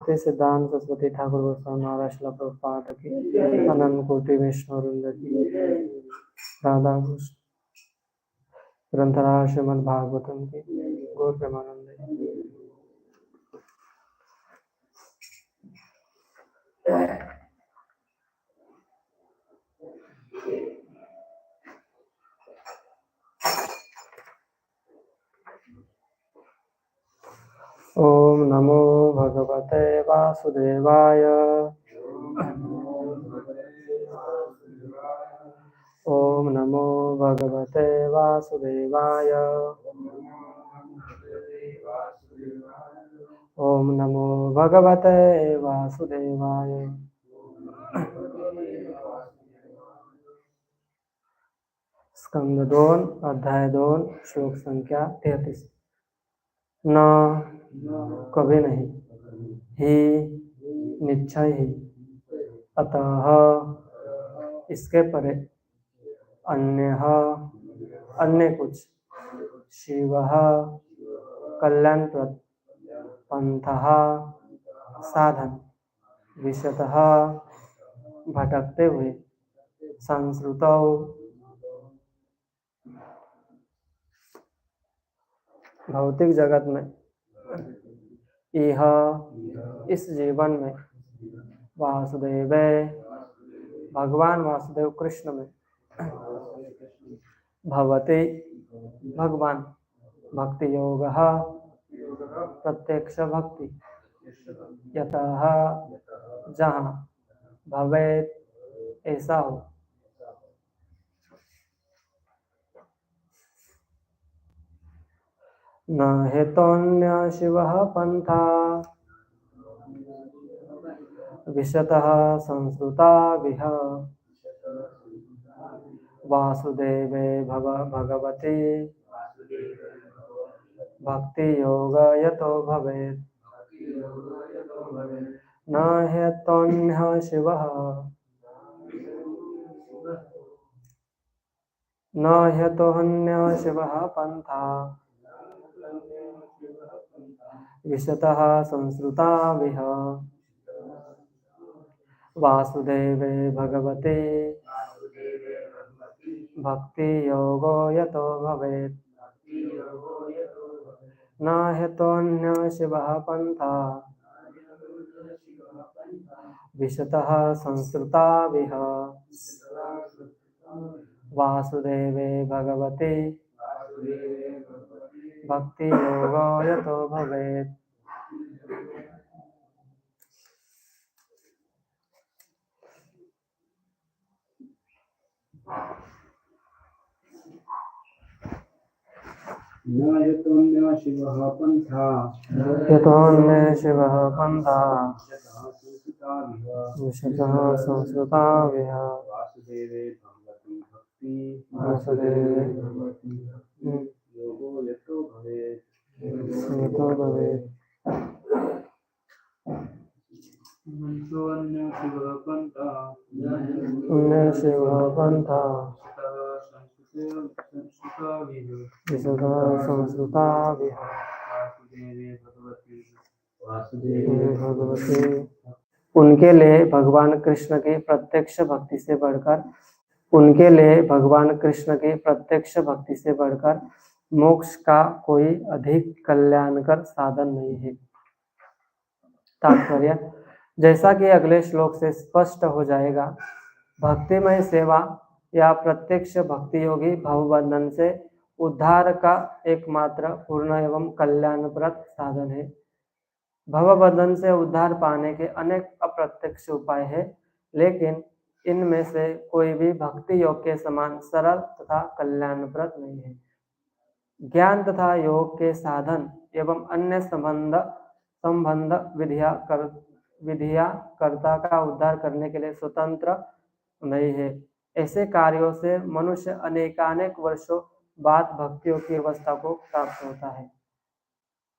भक्ति सिद्धांत सरस्वती ठाकुर गोस्वामी महाराज श्रील प्रभुपाद की अनंत कोटि वैष्णववृंद की राधा कृष्ण ग्रंथराज श्रीमद् भागवतम की गौर प्रेमानंद की। ओम नमो भगवते वासुदेवाय। ओम नमो भगवते वासुदेवाय। ओम नमो भगवते वासुदेवाय। स्कंद 2 अध्याय 2 श्लोक संख्या 33। न कभी नहीं, ही निश्चय ही, अतः इसके परे, अन्य कुछ, शिव कल्याणप्रद, पंथः साधन, विशतः भटकते हुए, संस्कृतौ भौतिक जगत में, यह इस जीवन में, वासुदेवे भगवान वासुदेव कृष्ण में, भवति भगवान, भक्ति योग प्रत्यक्ष भक्ति, यतः जहाँ, भवेत ऐसा हो, न हेतोन्य शिवः पंथा विशतः संस्कृता विह वासुदेवे भगवते भक्ति योग यतो भवेत्। न हेतोन्यः शिवः न हेतोन्यः शिवः पंथा विशतः संस्कृता विह वासुदेवे भगवते भक्ति योगो यतो भवेत्। न हेतोन्यः शिवः पंथा विशतः संस्कृता विह वासुदेवे भगवते भक्ति योगो यतो भवेत्। न यतोन्यः शिवः पंथा यतोन्यः शिवः पंथा विशतः संस्कृता विह वासुदेवे भगवती भक्ति योगो यतो भवेत्। यतोन्यः शिवः पंथा शिवः पंथा विशतः संस्कृता विह वासुदेवे भगवती। उनके लिए भगवान कृष्ण की प्रत्यक्ष भक्ति से बढ़कर मोक्ष का कोई अधिक कल्याणकर साधन नहीं है। तात्पर्य, जैसा कि अगले श्लोक से स्पष्ट हो जाएगा, भक्तिमय सेवा या प्रत्यक्ष भक्ति योगी भवबंधन से उद्धार का एकमात्र पूर्ण एवं कल्याणप्रद साधन है। भवबंधन से उद्धार पाने के अनेक अप्रत्यक्ष उपाय है, लेकिन इनमें से कोई भी भक्ति योग के समान सरल तथा कल्याणप्रद नहीं है। ज्ञान तथा योग के साधन एवं अन्य संबंध विधियां कर्ता का उद्धार करने के लिए स्वतंत्र नहीं है। ऐसे कार्यों से मनुष्य अनेकानेक वर्षों बाद भक्तियों की अवस्था को प्राप्त होता है।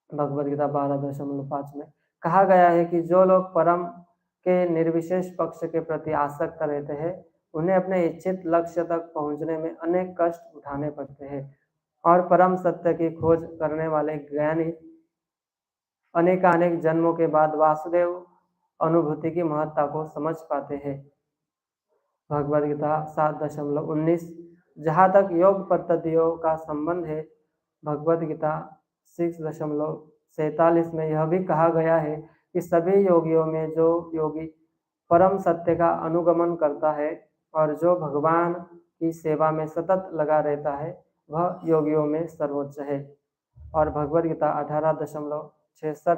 भगवद गीता 12.5 में कहा गया है कि जो लोग परम के निर्विशेष पक्ष के प्रति आसक्त रहते हैं, उन्हें अपने इच्छित लक्ष्य तक पहुंचने में अनेक कष्ट उठाने पड़ते हैं, और परम सत्य की खोज करने वाले ज्ञानी अनेकानेक जन्मों के बाद वासुदेव अनुभूति की महत्ता को समझ पाते हैं। भगवद गीता 7.19। जहाँ तक योग पद्धतियों का संबंध है, भगवद गीता 6.47 में यह भी कहा गया है कि सभी योगियों में जो योगी परम सत्य का अनुगमन करता है और जो भगवान की सेवा में सतत लगा रहता है, वह योगियों में सर्वोच्च है। और भगवद गीता 18.66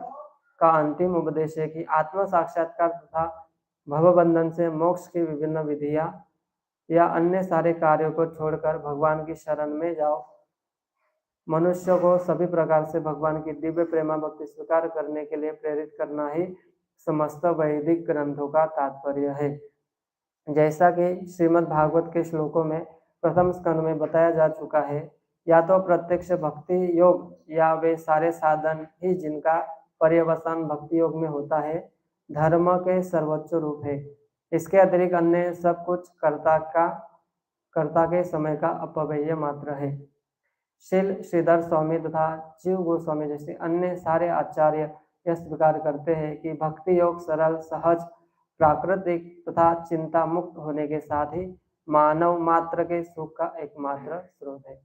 का अंतिम उपदेश है कि आत्म साक्षात्कार तथा भवबंधन से मोक्ष की विभिन्न विधियां या अन्य सारे कार्यों को छोड़कर भगवान की शरण में जाओ। मनुष्य को सभी प्रकार से भगवान की दिव्य प्रेमा भक्ति स्वीकार करने के लिए प्रेरित करना ही समस्त वैदिक ग्रंथों का तात्पर्य है। जैसा कि श्रीमद् भागवत के श्लोकों में प्रथम स्कंद में बताया जा चुका है, या तो प्रत्यक्ष भक्ति योग या वे सारे साधन ही जिनका पर्यवसान भक्ति योग में होता है, धर्म के सर्वोच्च रूप है। इसके अतिरिक्त अन्य सब कुछ कर्ता के समय का अपव्यय मात्र है। शील श्रीधर स्वामी तथा जीव गोस्वामी जैसे अन्य सारे आचार्य यह स्वीकार करते हैं कि भक्ति योग सरल, सहज, प्राकृतिक तथा चिंता मुक्त होने के साथ ही मानव मात्र के सुख का एकमात्र स्रोत है।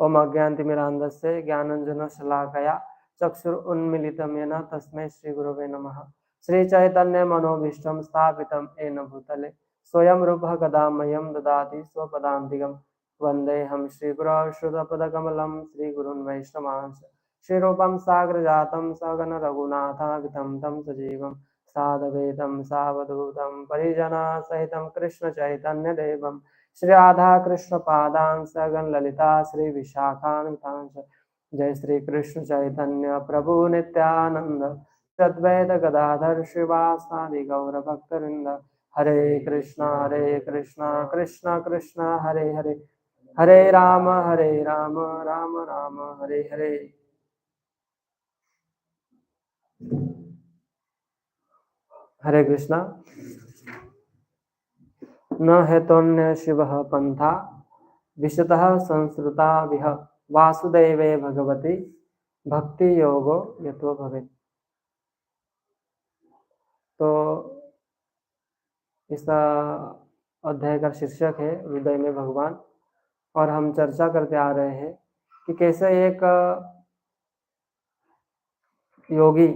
ओम अज्ञानतिमिरान्धस्य ज्ञानाञ्जनशलाकया चक्षुरुन्मीलितं येन तस्मै श्रीगुरवे नमः। श्रीचैतन्यमनोभीष्टं स्थापितं येन भूतले स्वयं रूपः कदा मह्यं ददाति स्वपदान्तिकं। वन्देऽहं श्रीगुरौ श्रुतपदकमलं श्रीगुरुन् वैष्णवांश्च श्रीरूपं साग्रजातं सगण रघुनाथागतं तं सजीवं साद्वैतं सावधूतं परिजनसहितं कृष्णचैतन्यदेवं श्री राधा कृष्ण पादान सगन ललिता श्री विशाखान्वितांश। जय श्री कृष्ण चैतन्य प्रभु नित्यानंद अद्वैत गदाधर श्रीवासादि गौर भक्तवृंद। हरे कृष्णा कृष्णा कृष्णा हरे हरे, हरे राम राम राम हरे हरे। हरे कृष्णा। न हेतोन्य शिवः पंथा विशतः संस्कृता विह वासुदेवे भगवती भक्ति योगो यतो भवेत्। तो इस अध्याय का शीर्षक है हृदय में भगवान, और हम चर्चा करते आ रहे हैं कि कैसे एक योगी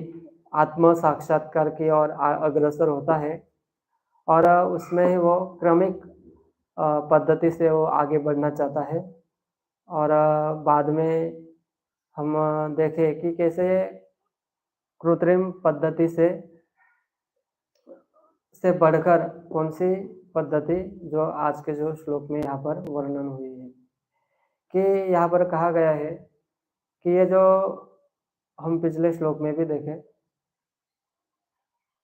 आत्म साक्षात्कार की ओर अग्रसर होता है और उसमें ही वो क्रमिक पद्धति से वो आगे बढ़ना चाहता है। और बाद में हम देखें कि कैसे कृत्रिम पद्धति से बढ़कर कौन सी पद्धति जो आज के जो श्लोक में यहाँ पर वर्णन हुई है, कि यहाँ पर कहा गया है कि ये जो हम पिछले श्लोक में भी देखें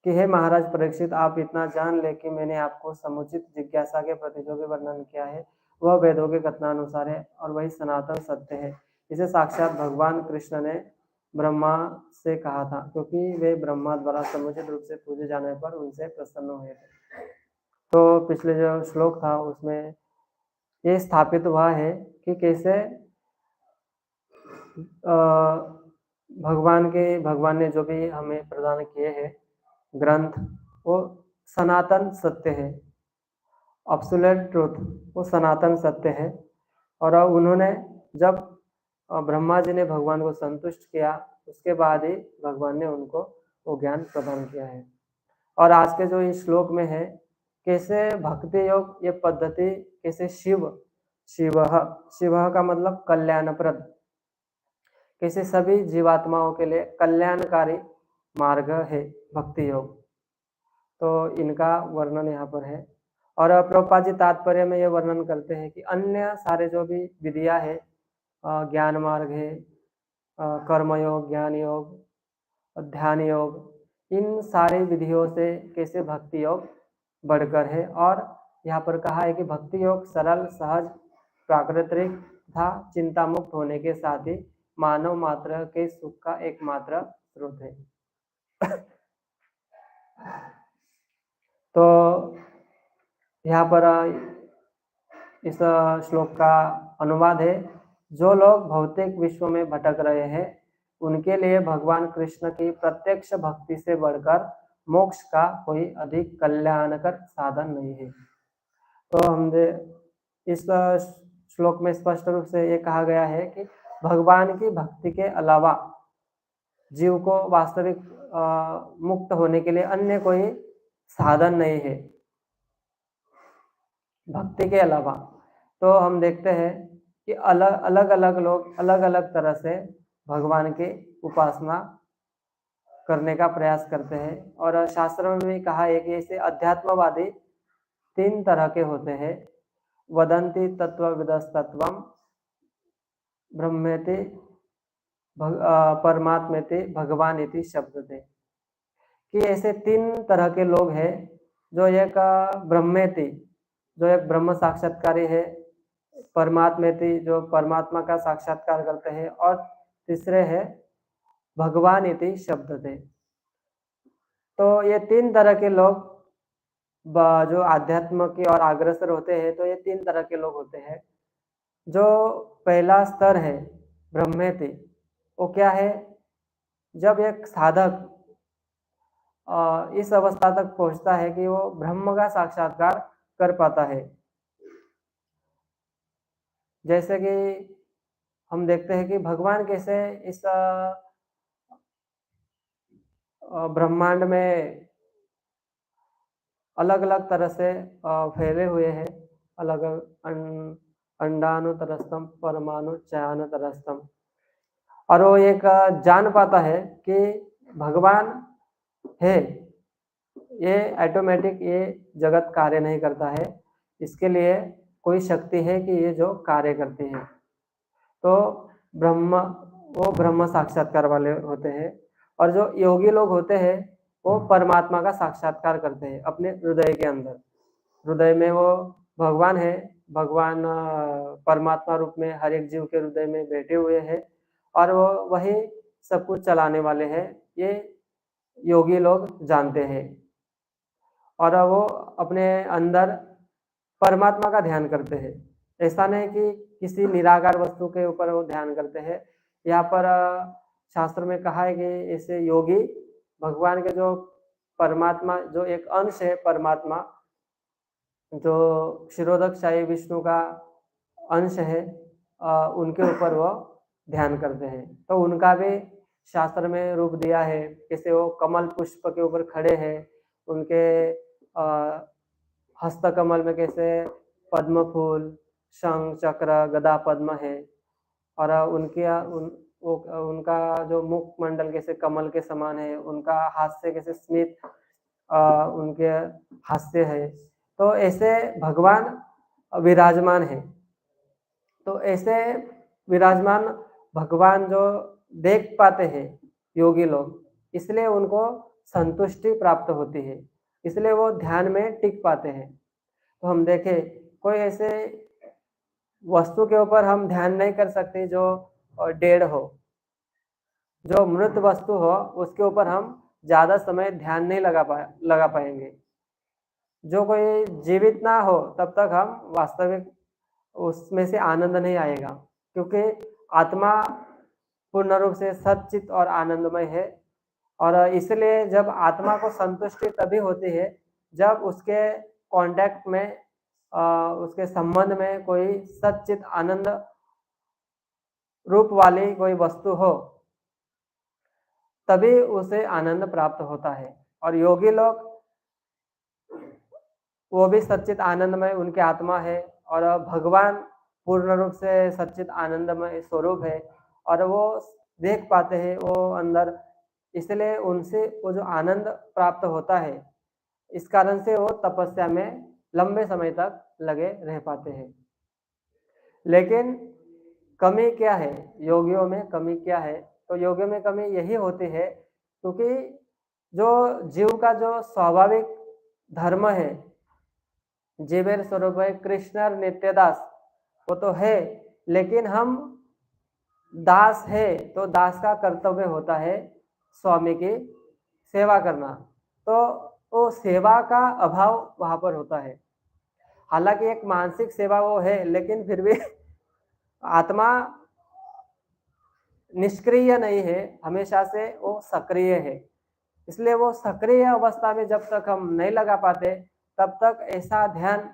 कि हे महाराज परीक्षित, आप इतना जान ले कि मैंने आपको समुचित जिज्ञासा के प्रति जो भी वर्णन किया है वह वेदों के कथनानुसार है और वही सनातन सत्य है। इसे साक्षात भगवान कृष्ण ने ब्रह्मा से कहा था, क्योंकि वे ब्रह्मा द्वारा समुचित रूप से पूजे जाने पर उनसे प्रसन्न हुए थे। तो पिछले जो श्लोक था उसमें ये स्थापित हुआ है कि कैसे भगवान ने जो भी हमें प्रदान किए हैं ग्रंथ, वो सनातन सत्य है, एब्सोल्यूट ट्रूथ, वो सनातन सत्य है। और उन्होंने जब ब्रह्मा जी ने भगवान को संतुष्ट किया, उसके बाद ही भगवान ने उनको वो ज्ञान प्रदान किया है। और आज के जो इस श्लोक में है कैसे भक्ति योग ये पद्धति कैसे शिव का मतलब कल्याणप्रद, कैसे सभी जीवात्माओं के लिए कल्याणकारी मार्ग है भक्ति योग। तो इनका वर्णन यहाँ पर है। और प्रभुपाद जी तात्पर्य में ये वर्णन करते हैं कि अन्य सारे जो भी विधियां है, ज्ञान मार्ग है, कर्म योग, ज्ञान योग, ध्यान योग, इन सारी विधियों से कैसे भक्ति योग बढ़कर है। और यहाँ पर कहा है कि भक्ति योग सरल, सहज, प्राकृतिक तथा चिंता मुक्त होने के साथ ही मानव मात्र के सुख का एकमात्र स्रोत है। तो यहाँ पर इस श्लोक का अनुवाद है, जो लोग भौतिक विश्व में भटक रहे हैं उनके लिए भगवान कृष्ण की प्रत्यक्ष भक्ति से बढ़कर मोक्ष का कोई अधिक कल्याणकर साधन नहीं है। तो हमने इस श्लोक में स्पष्ट रूप से ये कहा गया है कि भगवान की भक्ति के अलावा जीव को वास्तविक मुक्त होने के लिए अन्य कोई साधन नहीं है भक्ति के अलावा। तो हम देखते हैं कि अलग अलग लोग अलग अलग तरह से भगवान की उपासना करने का प्रयास करते हैं, और शास्त्र में भी कहा है कि ऐसे अध्यात्मवादी 3 तरह के होते हैं। वदंती तत्वविदस्तत्वम ब्रह्मेति परमात्मेति भगवान इति शब्दते, कि ऐसे 3 तरह के लोग हैं। जो एक ब्रह्मेति, जो एक ब्रह्म साक्षात्कारी है, परमात्मेति जो परमात्मा का साक्षात्कार करते हैं, और तीसरे है भगवान इति शब्दते। तो ये 3 तरह के लोग जो आध्यात्म की और अग्रसर होते हैं, तो ये 3 तरह के लोग होते हैं। जो पहला स्तर है ब्रह्मेति, वो क्या है? जब एक साधक इस अवस्था तक पहुंचता है कि वो ब्रह्म का साक्षात्कार कर पाता है। जैसे कि हम देखते हैं कि भगवान कैसे इस ब्रह्मांड में अलग अलग तरह से फैले हुए हैं। अलग अंडानुतरस्तम परमाणु चयानुतरस्तम, और वो एक जान पाता है कि भगवान है, ये ऑटोमेटिक ये जगत कार्य नहीं करता है, इसके लिए कोई शक्ति है कि ये जो कार्य करती है। तो वो ब्रह्म साक्षात्कार वाले होते हैं। और जो योगी लोग होते हैं वो परमात्मा का साक्षात्कार करते हैं अपने हृदय के अंदर। हृदय में वो भगवान है, भगवान परमात्मा रूप में हर एक जीव के हृदय में बैठे हुए हैं, और वो वही सब कुछ चलाने वाले हैं, ये योगी लोग जानते हैं। और वो अपने अंदर परमात्मा का ध्यान करते हैं। ऐसा नहीं कि किसी निराकार वस्तु के ऊपर वो ध्यान करते हैं। यहाँ पर शास्त्र में कहा है कि ऐसे योगी भगवान के जो परमात्मा, जो एक अंश है परमात्मा, जो क्षीरोदकशाही विष्णु का अंश है, उनके ऊपर वो ध्यान करते हैं। तो उनका भी शास्त्र में रूप दिया है, कैसे वो कमल पुष्प के ऊपर खड़े हैं, उनके हस्त कमल में कैसे पद्म फूल, शंख, चक्र, गदा, पद्म है, और उनका जो मुख मंडल कैसे कमल के समान है, उनका हास्य कैसे स्मित उनके हास्य है। तो ऐसे भगवान विराजमान है। तो ऐसे विराजमान भगवान जो देख पाते हैं योगी लोग, इसलिए उनको संतुष्टि प्राप्त होती है, इसलिए वो ध्यान में टिक पाते हैं। तो हम देखें कोई ऐसे वस्तु के ऊपर हम ध्यान नहीं कर सकते जो डेड हो, जो मृत वस्तु हो उसके ऊपर हम ज्यादा समय ध्यान नहीं लगा पाएंगे। जो कोई जीवित ना हो तब तक हम वास्तविक उसमें से आनंद नहीं आएगा, क्योंकि आत्मा पूर्ण रूप से सच्चित और आनंदमय है। और इसलिए जब आत्मा को संतुष्टि तभी होती है जब उसके कांटेक्ट में उसके संबंध में कोई सच्चित आनंद रूप वाली कोई वस्तु हो, तभी उसे आनंद प्राप्त होता है। और योगी लोग वो भी सच्चित आनंदमय उनकी आत्मा है, और भगवान पूर्ण रूप से सच्चित आनंदमय स्वरूप है, और वो देख पाते हैं वो अंदर, इसलिए उनसे वो जो आनंद प्राप्त होता है, इस कारण से वो तपस्या में लंबे समय तक लगे रह पाते हैं। लेकिन कमी क्या है योगियों में? कमी क्या है? तो योगियों में कमी यही होती है क्योंकि जो जीव का जो स्वाभाविक धर्म है, जीवेर स्वरूप है कृष्ण नित्य दास, वो तो है, लेकिन हम दास है तो दास का कर्तव्य होता है स्वामी की सेवा करना। तो वो सेवा का अभाव वहां पर होता है। हालांकि एक मानसिक सेवा वो है, लेकिन फिर भी आत्मा निष्क्रिय नहीं है, हमेशा से वो सक्रिय है। इसलिए वो सक्रिय अवस्था में जब तक हम नहीं लगा पाते, तब तक ऐसा ध्यान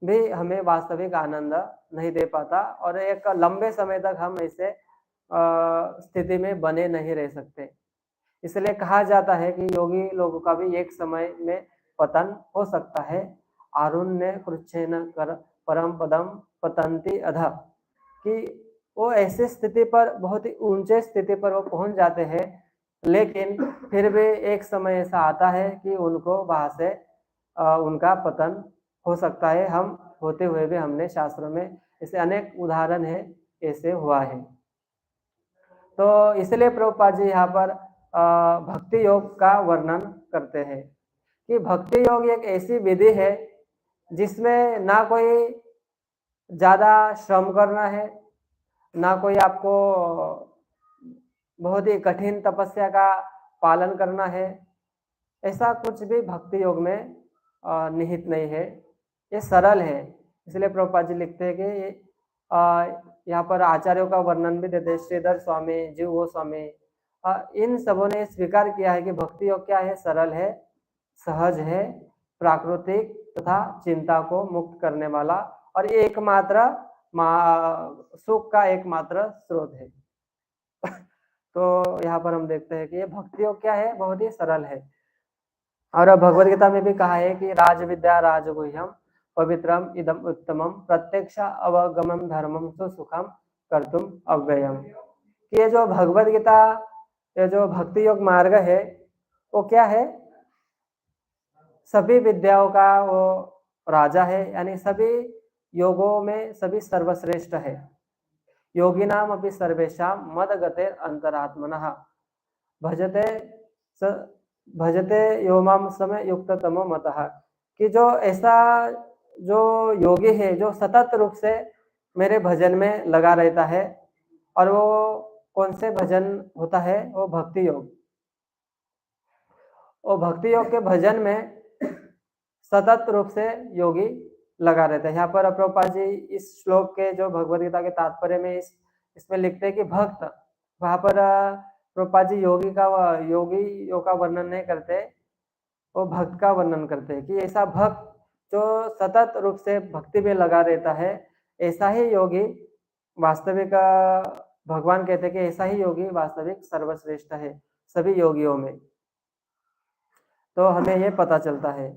भी हमें वास्तविक आनंद नहीं दे पाता और एक लंबे समय तक हम ऐसे स्थिति में बने नहीं रह सकते। इसलिए कहा जाता है कि योगी लोगों का भी एक समय में पतन हो सकता है। आरुण्य कृच्छेन कर परम पदम पतंती अधः, कि वो ऐसी स्थिति पर बहुत ही ऊंचे स्थिति पर वो पहुंच जाते हैं, लेकिन फिर भी एक समय ऐसा आता है कि उनको वहां से उनका पतन हो सकता है। हम होते हुए भी हमने शास्त्रों में ऐसे अनेक उदाहरण है, ऐसे हुआ है। तो इसलिए प्रभुपाद जी यहाँ पर भक्ति योग का वर्णन करते हैं कि भक्ति योग एक ऐसी विधि है जिसमें ना कोई ज्यादा श्रम करना है, ना कोई आपको बहुत ही कठिन तपस्या का पालन करना है। ऐसा कुछ भी भक्ति योग में निहित नहीं है, ये सरल है। इसलिए प्रभुपाद जी लिखते हैं कि यहाँ पर आचार्यों का वर्णन भी देते हैं, श्रीधर स्वामी, जीव गोस्वामी, इन सबों ने स्वीकार किया है कि भक्ति योग क्या है, सरल है, सहज है, प्राकृतिक तथा चिंता को मुक्त करने वाला और एकमात्र सुख का एकमात्र स्रोत है। तो यहाँ पर हम देखते हैं कि ये भक्ति योग क्या है, बहुत ही सरल है। और भगवद गीता में भी कहा है कि राज विद्या राजगुह्यम पवित्रम इदम उत्तमम प्रत्यक्ष अवगमम धर्मम सुसुखम कर्तुम अव्ययम। कि ये जो भगवद गीता, ये जो भक्ति योग मार्ग है, वो क्या है, सभी विद्याओं का वो राजा है, यानी सभी योगों में सभी सर्वश्रेष्ठ है। योगिनाम अपि सर्वेषाम मदगते अंतरात्मनः भजते भजते योमाम समय युक्त तमो मतः। कि जो ऐसा जो योगी है, जो सतत रूप से मेरे भजन में लगा रहता है, और वो कौन से भजन होता है, वो भक्ति योग। वो भक्ति योग के भजन में सतत रूप से योगी लगा रहता है। यहाँ पर प्रभुपाद जी इस श्लोक के जो भगवद गीता के तात्पर्य में इसमें लिखते हैं कि भक्त, वहां पर प्रभुपाद जी योगी योग का वर्णन नहीं करते, वो भक्त का वर्णन करते हैं कि ऐसा भक्त जो सतत रूप से भक्ति में लगा रहता है, ऐसा ही योगी वास्तविक, भगवान कहते हैं कि ऐसा ही योगी वास्तविक सर्वश्रेष्ठ है सभी योगियों में। तो हमें ये पता चलता है।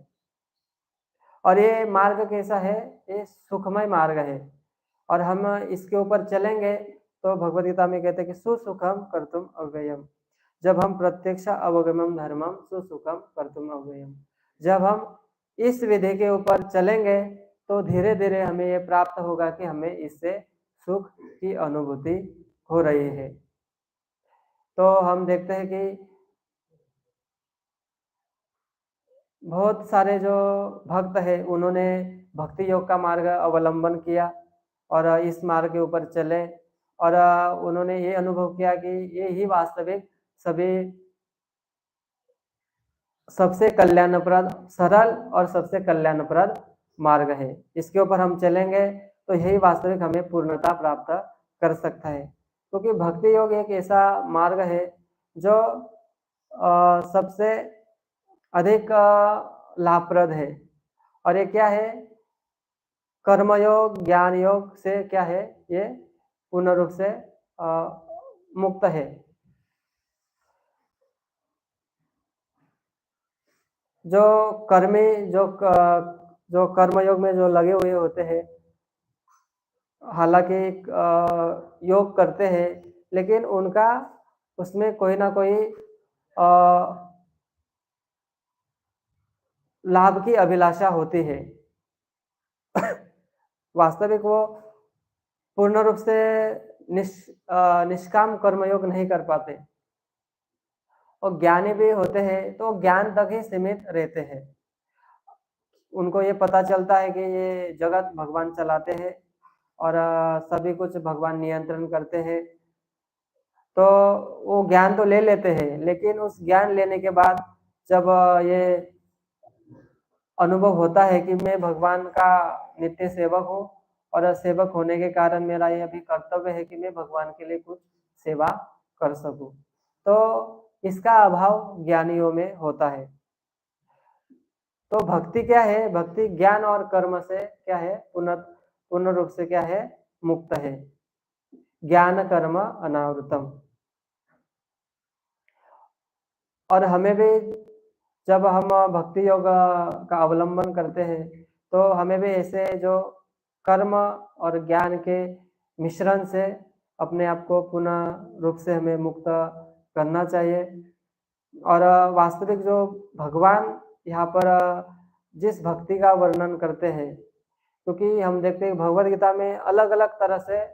और ये मार्ग कैसा है, ये सुखमय मार्ग है, और हम इसके ऊपर चलेंगे तो भगवद गीता में कहते हैं कि सुसुखम कर्तुम अव्ययम। जब हम प्रत्यक्ष अवगमम धर्मम सुसुखम कर्तुम अव्ययम, जब हम इस विधि के ऊपर चलेंगे तो धीरे धीरे हमें ये प्राप्त होगा कि हमें इससे सुख की अनुभूति हो रही है। तो हम देखते हैं कि बहुत सारे जो भक्त है, उन्होंने भक्ति योग का मार्ग अवलंबन किया और इस मार्ग के ऊपर चले, और उन्होंने ये अनुभव किया कि ये ही वास्तविक सभी सबसे कल्याणप्रद, सरल और सबसे कल्याणप्रद मार्ग है। इसके ऊपर हम चलेंगे तो यही वास्तविक हमें पूर्णता प्राप्त कर सकता है, क्योंकि भक्ति योग एक ऐसा मार्ग है जो सबसे अधिक लाभप्रद है। और ये क्या है, कर्मयोग ज्ञान योग से क्या है, ये पूर्ण रूप से मुक्त है। जो कर्मी जो कर्मयोग में जो लगे हुए होते हैं, हालांकि योग करते हैं, लेकिन उनका उसमें कोई ना कोई लाभ की अभिलाषा होती है। वास्तविक वो पूर्ण रूप से निष्काम कर्मयोग नहीं कर पाते, और ज्ञानी भी होते हैं तो ज्ञान तक ही सीमित रहते हैं। उनको ये पता चलता है कि ये जगत भगवान चलाते हैं और सभी कुछ भगवान नियंत्रण करते हैं, तो वो ज्ञान तो ले लेते हैं, लेकिन उस ज्ञान लेने के बाद जब ये अनुभव होता है कि मैं भगवान का नित्य सेवक हूँ, और सेवक होने के कारण मेरा ये अभी कर्तव्य है कि मैं भगवान के लिए कुछ सेवा कर सकूं। तो इसका अभाव ज्ञानियों में होता है। तो भक्ति क्या है? भक्ति ज्ञान और कर्म से क्या है? पूर्ण रूप से क्या है? मुक्त है। ज्ञान कर्म अनावृतम। और हमें भी जब हम भक्ति योग का अवलंबन करते हैं तो हमें भी ऐसे जो कर्म और ज्ञान के मिश्रण से अपने आप को पूर्ण रूप से हमें मुक्त करना चाहिए। और वास्तविक जो भगवान यहाँ पर जिस भक्ति का वर्णन करते हैं, क्योंकि हम देखते हैं भगवद गीता में अलग अलग तरह से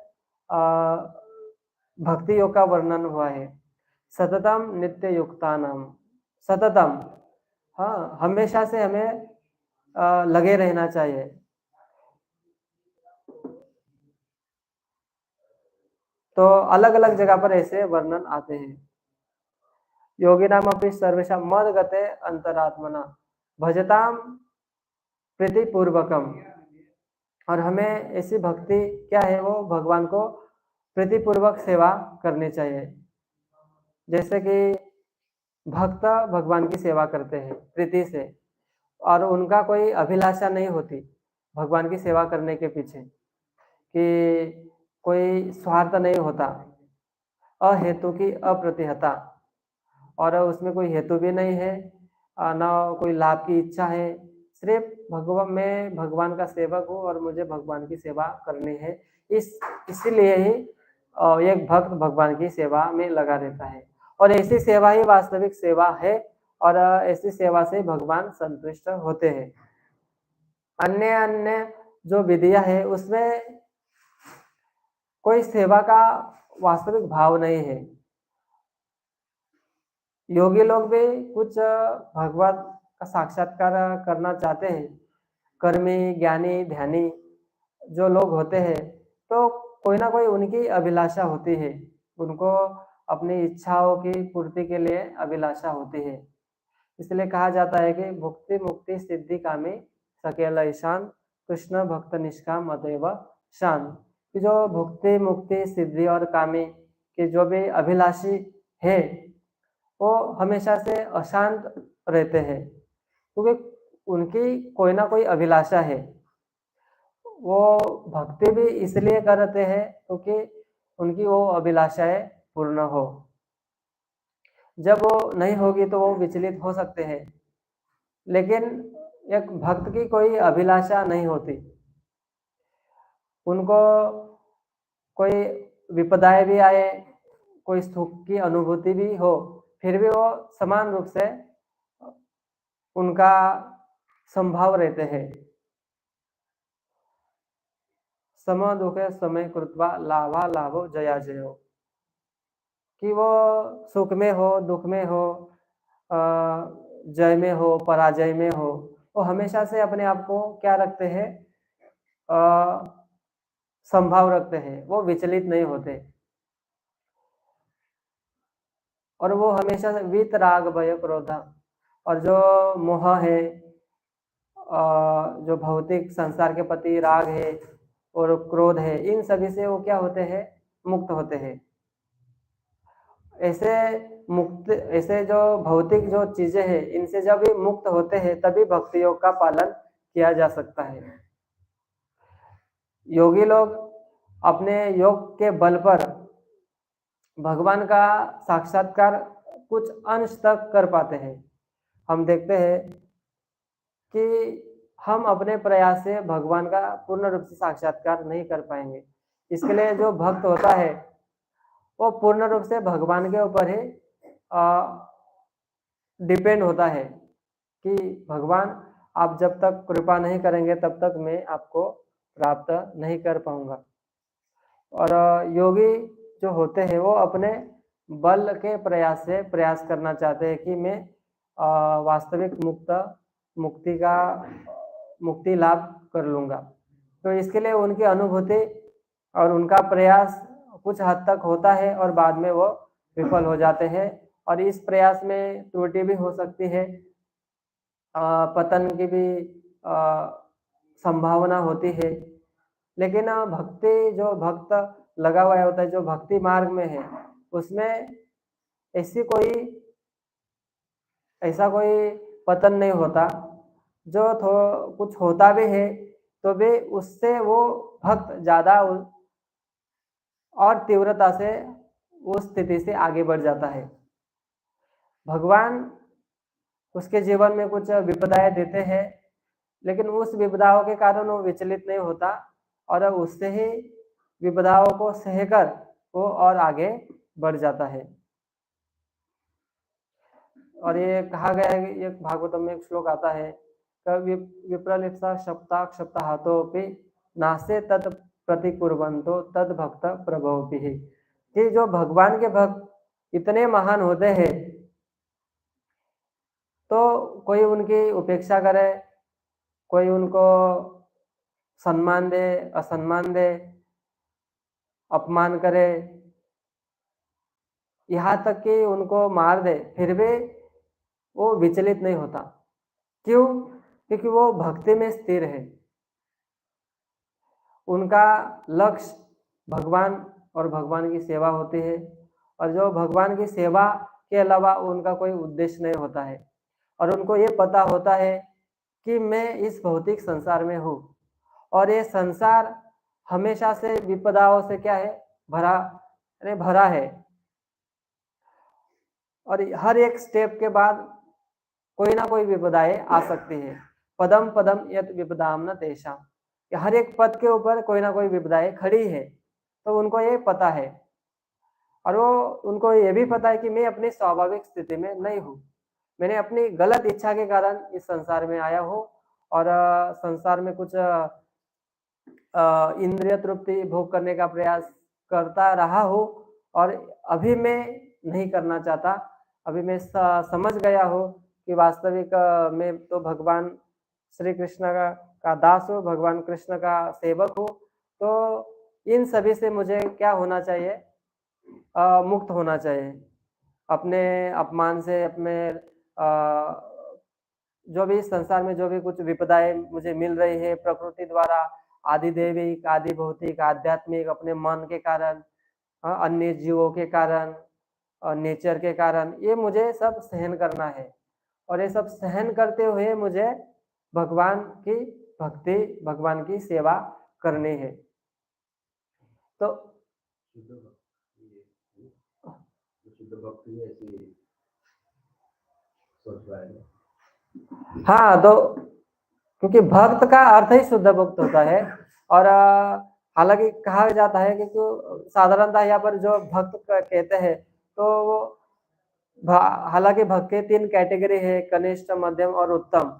भक्ति योग का वर्णन हुआ है। सततम नित्य युक्तानाम, सततम, हाँ, हमेशा से हमें लगे रहना चाहिए। तो अलग अलग जगह पर ऐसे वर्णन आते हैं। योगिनाम अपि सर्वेषां मद्गते अंतरात्मना भजताम प्रीतिपूर्वकम। और हमें ऐसी भक्ति क्या है? वो भगवान को प्रीतिपूर्वक सेवा करनी चाहिए। जैसे कि भक्त भगवान की सेवा करते हैं प्रीति से, और उनका कोई अभिलाषा नहीं होती भगवान की सेवा करने के पीछे, कि कोई स्वार्थ नहीं होता, अहेतु की अप्रतिहता, और उसमें कोई हेतु भी नहीं है, ना कोई लाभ की इच्छा है। सिर्फ मैं भगवान का सेवक हूँ और मुझे भगवान की सेवा करनी है। इसीलिए ही एक भक्त भगवान की सेवा में लगा रहता है, और ऐसी सेवा ही वास्तविक सेवा है, और ऐसी सेवा से भगवान संतुष्ट होते हैं। अन्य अन्य जो विधियां है उसमें कोई सेवा का वास्तविक भाव नहीं है। योगी लोग भी कुछ भगवत का साक्षात्कार करना चाहते हैं, कर्मी ज्ञानी ध्यानी जो लोग होते हैं, तो कोई ना कोई उनकी अभिलाषा होती है, उनको अपनी इच्छाओं की पूर्ति के लिए अभिलाषा होती है। इसलिए कहा जाता है कि भुक्ति मुक्ति सिद्धि कामी सकेल ईशान कृष्ण भक्त निष्काम अतएव शान। कि जो भुक्ति मुक्ति सिद्धि और कामी के जो भी अभिलाषी है वो हमेशा से अशांत रहते हैं, क्योंकि उनकी कोई ना कोई अभिलाषा है। वो भक्ति भी इसलिए करते हैं क्योंकि उनकी वो अभिलाषाएं पूर्ण हो। जब वो नहीं होगी तो वो विचलित हो सकते हैं, लेकिन एक भक्त की कोई अभिलाषा नहीं होती। उनको कोई विपदाएं भी आए, कोई सुख की अनुभूति भी हो, फिर भी वो समान रूप से उनका संभाव रहते हैं। सम दुखे समय कृत्वा लाभा लाभो जया जयो। कि वो सुख में हो दुख में हो, जय में हो पराजय में हो, वो हमेशा से अपने आप को क्या रखते हैं? संभाव रखते हैं, वो विचलित नहीं होते। और वो हमेशा से वीत राग भय क्रोध, और जो मोह है, जो भौतिक संसार के प्रति राग है और क्रोध है, इन सभी से वो क्या होते हैं? मुक्त होते हैं। ऐसे जो भौतिक जो चीजें हैं इनसे जब भी मुक्त होते हैं तभी भक्ति योग का पालन किया जा सकता है। योगी लोग अपने योग के बल पर भगवान का साक्षात्कार कुछ अंश तक कर पाते हैं। हम देखते हैं कि हम अपने प्रयास से भगवान का पूर्ण रूप से साक्षात्कार नहीं कर पाएंगे। इसके लिए जो भक्त होता है वो पूर्ण रूप से भगवान के ऊपर ही डिपेंड होता है, कि भगवान आप जब तक कृपा नहीं करेंगे तब तक मैं आपको प्राप्त नहीं कर पाऊंगा। और योगी जो होते हैं वो अपने बल के प्रयास से प्रयास करना चाहते हैं कि मैं वास्तविक मुक्ति लाभ कर लूंगा। तो इसके लिए उनकी अनुभूति और उनका प्रयास कुछ हद तक होता है और बाद में वो विफल हो जाते हैं, और इस प्रयास में त्रुटि भी हो सकती है, पतन की भी संभावना होती है। लेकिन जो भक्त लगा हुआ होता है, जो भक्ति मार्ग में है, उसमें ऐसा कोई पतन नहीं होता। जो कुछ होता भी है तो भी उससे वो भक्त ज्यादा और तीव्रता से उस स्थिति से आगे बढ़ जाता है। भगवान उसके जीवन में कुछ विपदाएं देते हैं, लेकिन उस विपदाओं के कारण वो विचलित नहीं होता और उससे ही विपदाओं को सहकर वो और आगे बढ़ जाता है। और ये कहा गया है कि ये भागवतम में एक श्लोक आता है, विप्रलिप्सा शप्ता क्षप्ताहतोपि नासे तत् प्रतिकुर्वन्तो तद भक्त प्रभवपि, कि जो भगवान के भक्त इतने महान होते हैं तो कोई उनकी उपेक्षा करे, कोई उनको सम्मान दे, असम्मान दे, अपमान करे, यहाँ तक कि उनको मार दे, फिर भी वो विचलित नहीं होता। क्यों? क्योंकि वो भक्ति में स्थिर है। उनका लक्ष्य भगवान और भगवान की सेवा होती है, और जो भगवान की सेवा के अलावा उनका कोई उद्देश्य नहीं होता है। और उनको ये पता होता है कि मैं इस भौतिक संसार में हूँ और ये संसार हमेशा से विपदाओं से क्या है, भरा है। और हर एक स्टेप के बाद कोई ना कोई विपदाएं आ सकती है। पदम पदम यत विपदाम न तेषाम, कि हर एक पद के ऊपर कोई ना कोई विपदाएं खड़ी है, तो उनको ये पता है। और वो उनको ये भी पता है कि मैं अपनी स्वाभाविक स्थिति में नहीं हूँ, मैंने अपनी गलत इच्छा के कारण इस संसार में आया हूँ और संसार में कुछ इंद्रिय तृप्ति भोग करने का प्रयास करता रहा हूँ, और अभी मैं नहीं करना चाहता। अभी मैं समझ गया हूँ कि वास्तविक मैं तो भगवान श्री कृष्ण का दास हूँ, भगवान कृष्ण का सेवक हूँ। तो इन सभी से मुझे क्या होना चाहिए, मुक्त होना चाहिए। अपने अपमान से, अपने जो भी संसार में जो भी कुछ विपदाएं मुझे मिल रही है प्रकृति द्वारा, आदि दैविक, आदि भौतिक, आध्यात्मिक, अपने मन के कारण, अन्य जीवों के कारण, नेचर के कारण, ये मुझे सब सहन करना है। और ये सब सहन करते हुए मुझे भगवान की भक्ति, भगवान की सेवा करनी है। तो हाँ, तो क्योंकि भक्त का अर्थ ही शुद्ध भक्त होता है। और हालांकि कहा जाता है कि साधारणतः यहाँ पर जो भक्त कहते हैं तो वो हालांकि भक्त के 3 कैटेगरी है, कनिष्ठ, मध्यम और उत्तम।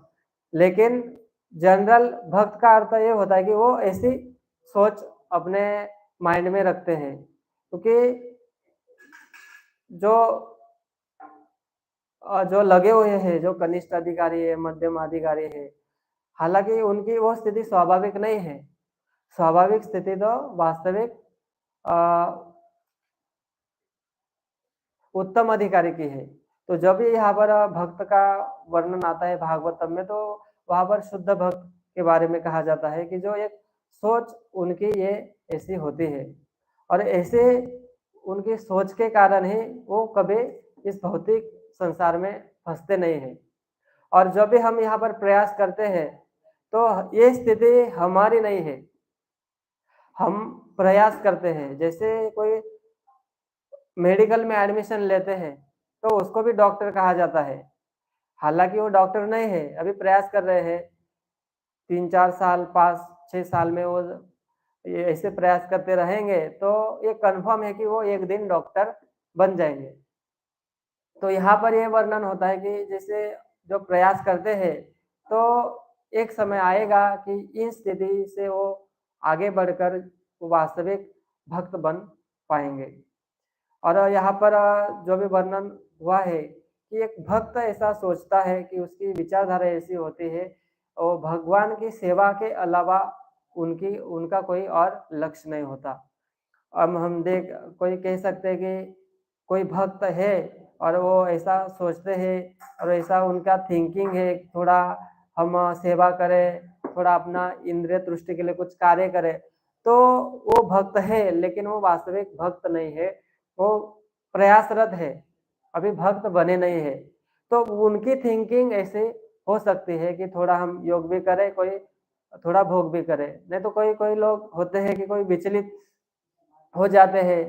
लेकिन जनरल भक्त का अर्थ ये होता है कि वो ऐसी सोच अपने माइंड में रखते हैं, क्योंकि जो लगे हुए हैं, जो कनिष्ठ अधिकारी है, मध्यम अधिकारी है, हालांकि उनकी वो स्थिति स्वाभाविक नहीं है। स्वाभाविक स्थिति तो वास्तविक उत्तम अधिकारी की है। तो जब भी यहाँ पर भक्त का वर्णन आता है भागवतम में, तो वहां पर शुद्ध भक्त के बारे में कहा जाता है कि जो एक सोच उनकी ये ऐसी होती है, और ऐसे उनकी सोच के कारण ही वो कभी इस भौतिक संसार में फंसते नहीं है। और जब भी हम यहाँ पर प्रयास करते हैं तो ये स्थिति हमारी नहीं है, हम प्रयास करते हैं। जैसे कोई मेडिकल में एडमिशन लेते हैं तो उसको भी डॉक्टर कहा जाता है, हालांकि वो डॉक्टर नहीं है, अभी प्रयास कर रहे हैं। 3-4 साल, 5-6 साल में वो ये ऐसे प्रयास करते रहेंगे तो ये कंफर्म है कि वो एक दिन डॉक्टर बन जाएंगे। तो यहाँ पर ये वर्णन होता है कि जैसे जो प्रयास करते हैं तो एक समय आएगा कि इन स्थिति से वो आगे बढ़कर वास्तविक भक्त बन पाएंगे। और यहाँ पर जो भी वर्णन हुआ है कि एक भक्त ऐसा सोचता है कि उसकी विचारधारा ऐसी होती है और भगवान की सेवा के अलावा उनका कोई और लक्ष्य नहीं होता। अब हम कोई कह सकते हैं कि कोई भक्त है और वो ऐसा सोचते हैं और ऐसा उनका थिंकिंग है, थोड़ा हम सेवा करें, थोड़ा अपना इंद्रिय तुष्टि के लिए कुछ कार्य करें, तो वो भक्त है, लेकिन वो वास्तविक भक्त नहीं है। वो प्रयासरत है, अभी भक्त बने नहीं है, तो उनकी थिंकिंग ऐसे हो सकती है कि थोड़ा हम योग भी करें, कोई थोड़ा भोग भी करे। नहीं तो कोई कोई लोग होते हैं कि कोई विचलित हो जाते हैं।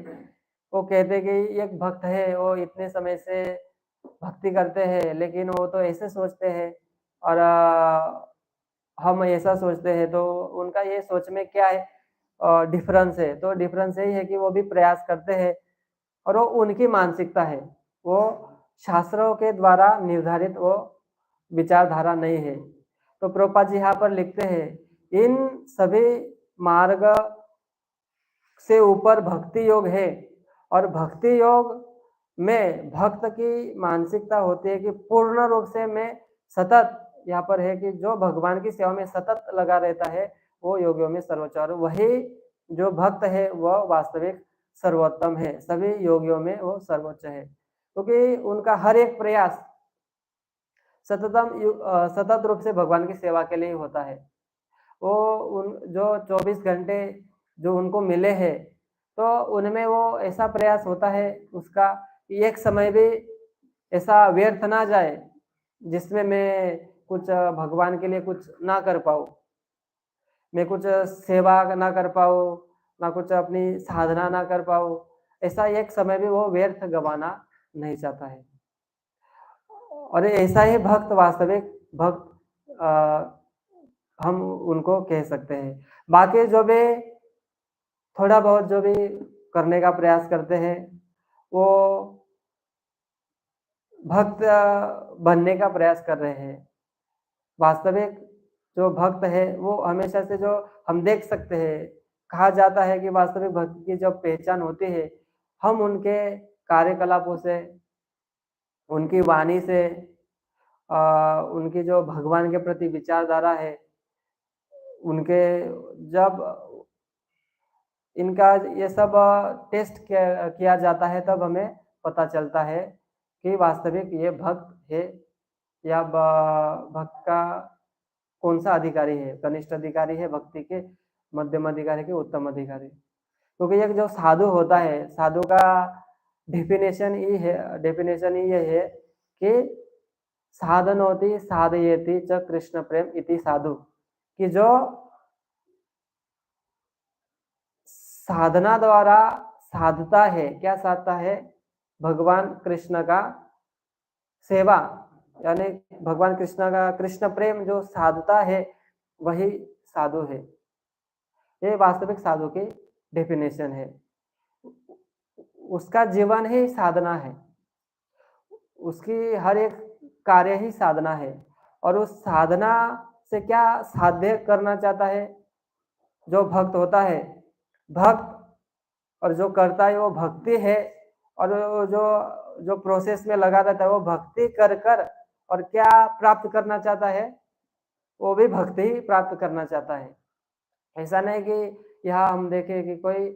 वो कहते हैं कि एक भक्त है, वो इतने समय से भक्ति करते हैं, लेकिन वो तो ऐसे सोचते हैं और हम ऐसा सोचते हैं, तो उनका ये सोच में क्या है डिफरेंस है। तो डिफरेंस यही है कि वो भी प्रयास करते हैं और वो उनकी मानसिकता है, वो शास्त्रों के द्वारा निर्धारित वो विचारधारा नहीं है। तो प्रभुपाद जी यहाँ पर लिखते हैं, इन सभी मार्ग से ऊपर भक्ति योग है और भक्ति योग में भक्त की मानसिकता होती है कि पूर्ण रूप से मैं सतत, यहाँ पर है कि जो भगवान की सेवा में सतत लगा रहता है वो योगियों में सर्वोच्च, और वही जो भक्त है वह वास्तविक सर्वोत्तम है, सभी योगियों में वो सर्वोच्च है, क्योंकि उनका हर एक प्रयास सतत रूप से भगवान की सेवा के लिए ही होता है। वो उन जो 24 घंटे जो उनको मिले हैं, तो उनमें वो ऐसा प्रयास होता है उसका कि एक समय भी ऐसा व्यर्थ ना जाए जिसमें मैं कुछ भगवान के लिए कुछ ना कर पाऊँ, मैं कुछ सेवा ना कर पाऊँ, ना कुछ अपनी साधना ना कर पाऊँ, ऐसा एक समय भी वो व्यर्थ गँवाना नहीं चाहता है। और ऐसा ही भक्त वास्तविक भक्त हम उनको कह सकते हैं। बाकी जो भी थोड़ा बहुत जो भी करने का प्रयास करते हैं, वो भक्त बनने का प्रयास कर रहे हैं। वास्तविक जो भक्त है वो हमेशा से जो हम देख सकते हैं, कहा जाता है कि वास्तविक भक्त की जब पहचान होती है, हम उनके कार्यकलापों से, उनकी वाणी से, उनकी जो भगवान के प्रति विचारधारा है, उनके जब इनका ये सब टेस्ट किया किया जाता है, तब हमें पता चलता है कि वास्तविक ये भक्त है या भक्त का कौन सा अधिकारी है, कनिष्ठ अधिकारी है भक्ति के, मध्यम अधिकारी के, उत्तम अधिकारी। क्योंकि एक जो साधु होता है, साधु का डेफिनेशन ही ये है कि साधनोति साधयेति च कृष्ण प्रेम इति साधु, कि जो साधना द्वारा साधता है, क्या साधता है, भगवान कृष्ण का सेवा, यानी भगवान कृष्ण का कृष्ण प्रेम जो साधता है वही साधु है। ये वास्तविक साधु की डेफिनेशन है। उसका जीवन ही साधना है, उसकी हर एक कार्य ही साधना है, और उस साधना से क्या साध्य करना चाहता है जो भक्त होता है, भक्त और जो करता है वो भक्ति है, और जो जो प्रोसेस में लगा रहता है वो भक्ति कर कर और क्या प्राप्त करना चाहता है, वो भी भक्ति ही प्राप्त करना चाहता है। ऐसा नहीं कि यहाँ हम देखें कि कोई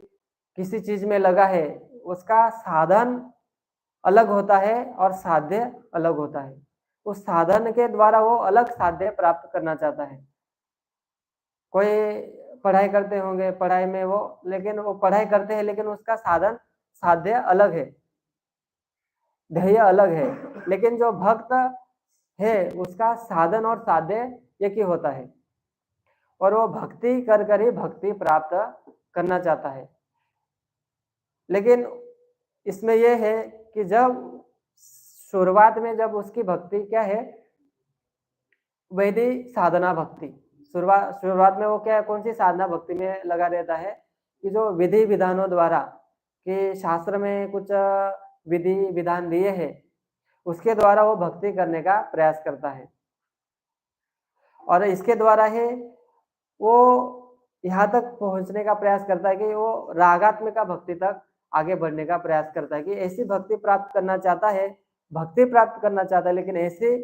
किसी चीज में लगा है, उसका साधन अलग होता है और साध्य अलग होता है। उस साधन के द्वारा वो अलग साध्य प्राप्त करना चाहता है। कोई पढ़ाई करते होंगे, पढ़ाई में वो, लेकिन वो पढ़ाई करते हैं लेकिन उसका साधन साध्य अलग है, ध्येय अलग है। लेकिन जो भक्त है उसका साधन और साध्य एक ही होता है, और वो भक्ति कर कर ही भक्ति प्राप्त करना चाहता है। लेकिन इसमें यह है कि जब शुरुआत में जब उसकी भक्ति क्या है, वैदिक साधना भक्ति, शुरुआत में वो क्या है, कौन सी साधना भक्ति में लगा रहता है कि जो विधि विधानों द्वारा, कि शास्त्र में कुछ विधि विधान दिए हैं, उसके द्वारा वो भक्ति करने का प्रयास करता है, और इसके द्वारा ही वो यहाँ तक पहुंचने का प्रयास करता है कि वो रागात्मिका भक्ति तक आगे बढ़ने का प्रयास करता है, कि ऐसी भक्ति प्राप्त करना चाहता है, भक्ति प्राप्त करना चाहता है, लेकिन ऐसी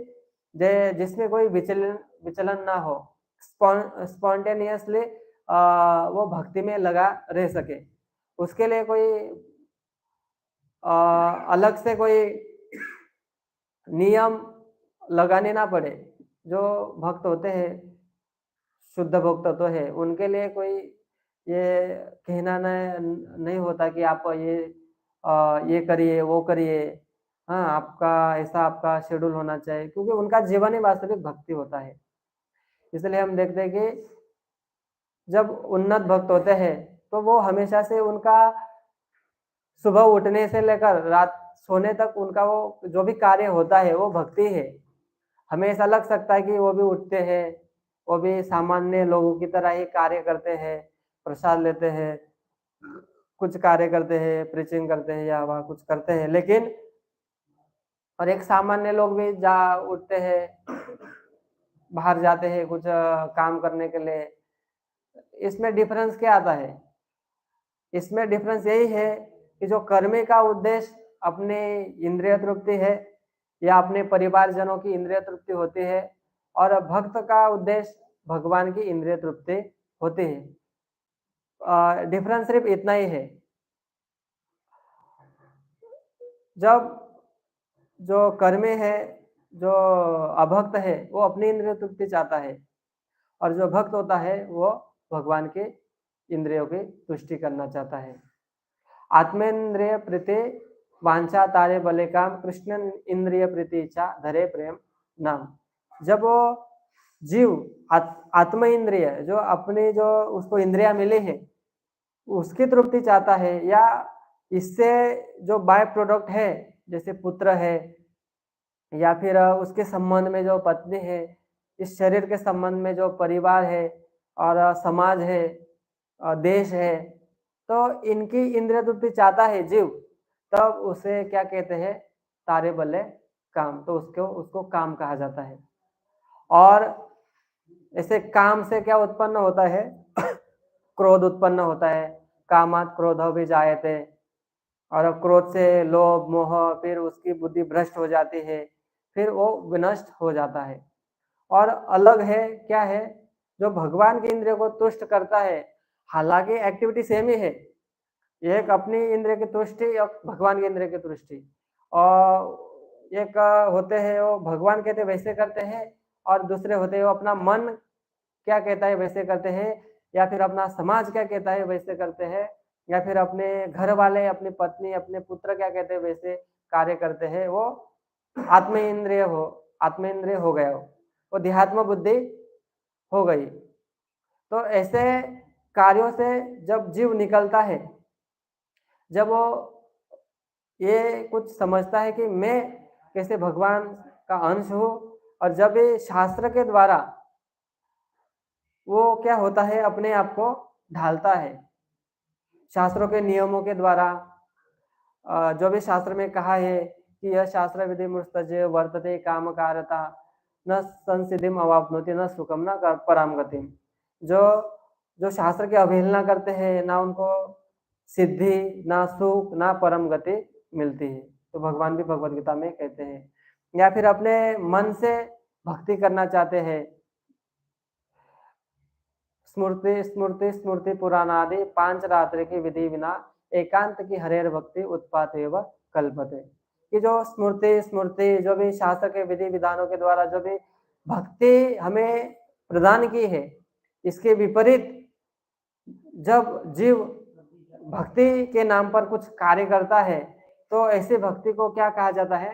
जिसमें कोई विचलन ना हो, स्पॉन्टेनियसली वो भक्ति में लगा रह सके। उसके लिए कोई अलग से कोई नियम लगाने ना पड़े। जो भक्त होते हैं, शुद्ध भक्त तो है, उनके लिए कोई ये कहना नहीं होता कि आप ये ये करिए वो करिए, हाँ आपका ऐसा आपका शेड्यूल होना चाहिए, क्योंकि उनका जीवन ही वास्तविक भक्ति होता है। इसलिए हम देखते हैं कि जब उन्नत भक्त होते हैं तो वो हमेशा से उनका सुबह उठने से लेकर रात सोने तक उनका वो जो भी कार्य होता है वो भक्ति है। हमें ऐसा लग सकता है कि वो भी उठते हैं, वो भी सामान्य लोगों की तरह ही कार्य करते हैं, प्रसाद लेते हैं, कुछ कार्य करते हैं, प्रीचिंग करते हैं या वह कुछ करते हैं, लेकिन और एक सामान्य लोग भी जा उठते हैं, बाहर जाते हैं कुछ काम करने के लिए। इसमें डिफरेंस क्या आता है? इसमें डिफरेंस यही है कि जो कर्मी का उद्देश्य अपने इंद्रिय तृप्ति है या अपने परिवारजनों की इंद्रिय तृप्ति होती है, और भक्त का उद्देश्य भगवान की इंद्रिय तृप्ति होती है। डिफरेंस सिर्फ इतना ही है। जब जो कर्मी है, जो अभक्त है, वो अपनी इंद्रिय तृप्ति चाहता है, और जो भक्त होता है वो भगवान के इंद्रियों की तुष्टि करना चाहता है। आत्मेन्द्रिय प्रीति वांछा तारे बले काम, कृष्ण इंद्रिय प्रीति इच्छा धरे प्रेम नाम। जब वो जीव आत्म इंद्रिय जो अपनी जो उसको इंद्रिया मिली है उसकी तृप्ति चाहता है, या इससे जो बाय प्रोडक्ट है जैसे पुत्र है, या फिर उसके संबंध में जो पत्नी है, इस शरीर के संबंध में जो परिवार है और समाज है, देश है, तो इनकी इंद्रिय तृप्ति चाहता है जीव, तब उसे क्या कहते हैं? तारे बल्ले काम। तो उसको काम कहा जाता है। और ऐसे काम से क्या उत्पन्न होता है? क्रोध उत्पन्न होता है। कामात क्रोधो भी जायते, और क्रोध से लोभ मोह, फिर उसकी बुद्धि भ्रष्ट हो जाती है, फिर वो विनष्ट हो जाता है। और अलग है क्या है? जो भगवान की इंद्रिय को तुष्ट करता है, हालांकि एक्टिविटी सेम ही है, एक अपनी इंद्रिय की तुष्टि और भगवान की इंद्रिय की तुष्टि, और एक होते हैं वो भगवान कहते वैसे करते हैं, और दूसरे होते हैं वो अपना मन क्या कहता है वैसे करते हैं, या फिर अपना समाज क्या कहता है वैसे करते हैं, या फिर अपने घर वाले, अपनी पत्नी, अपने पुत्र क्या कहते हैं वैसे कार्य करते हैं। वो आत्म इंद्रिय हो गया, वो देहात्म बुद्धि हो गई। तो ऐसे कार्यों से जब जीव निकलता है, जब वो ये कुछ समझता है कि मैं कैसे भगवान का अंश हूँ, और जब ये शास्त्र के द्वारा वो क्या होता है, अपने आप को ढालता है शास्त्रों के नियमों के द्वारा। जो भी शास्त्र में कहा है कि यह शास्त्र विधि मुस्तजे वर्तते काम कारता न संसिधिम अवापनोति न सुखम न पराम गतिम। जो शास्त्र की अवहेलना करते हैं, ना उनको सिद्धि, ना सुख, ना परम गति मिलती है। तो भगवान भी भगवत गीता में कहते हैं। या फिर अपने मन से भक्ति करना चाहते हैं, स्मृति स्मृति स्मृति पुराणादि 5 रात्रि की विधि बिना एकांत की हरेर भक्ति उत्पात एवं कल्पते। कि जो स्मृति जो भी शास्त्र के विधि विधानों के द्वारा जो भी भक्ति हमें प्रदान की है, इसके विपरीत जब जीव भक्ति के नाम पर कुछ कार्य करता है, तो ऐसी भक्ति को क्या कहा जाता है?